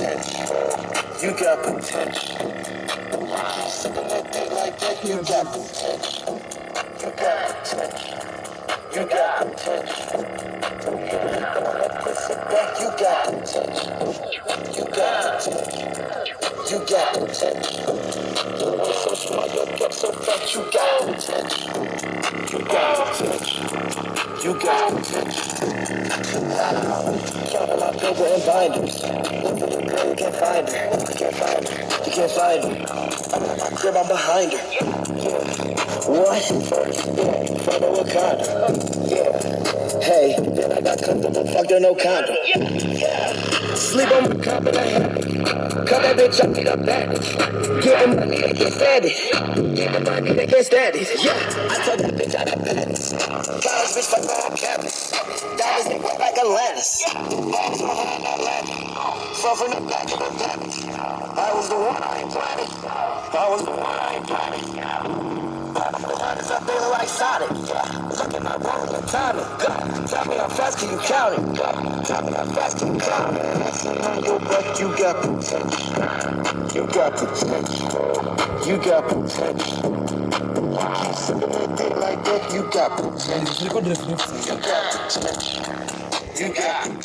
potential. You got potential. Something like that, you got potential. You got potential. You got potential. Push it back, you got potential. You got potential. You got potential. You're so smart, you're so fat, you got potential. You got potential. You got potential. Talking about paper and binders. You can't find her. You can't find her. You can't find her. Crib, I'm behind her. What? From a Wakanda. Yeah. Hey, then I got comfortable. Fuck, there no condom. Sleep on my cup and I have it. Cut that bitch up, get up at it. Getting money, they can't stand it. Getting money, they can't stand it. Yeah, I told that bitch I got pants. College bitch, fuck my whole campus. Diamonds, they wet like Atlantis. Fall from the back of the diamonds. I was the one I ain't planning. I was the one I ain't planning. Honest, I'm feeling like Sonic. Look at my world and timing. Tell me how fast can you count it? Tell me how fast can you count it? But you got potential. You got potential. You got potential. Keep sipping that dick like that. You got potential. You got potential. You got potential.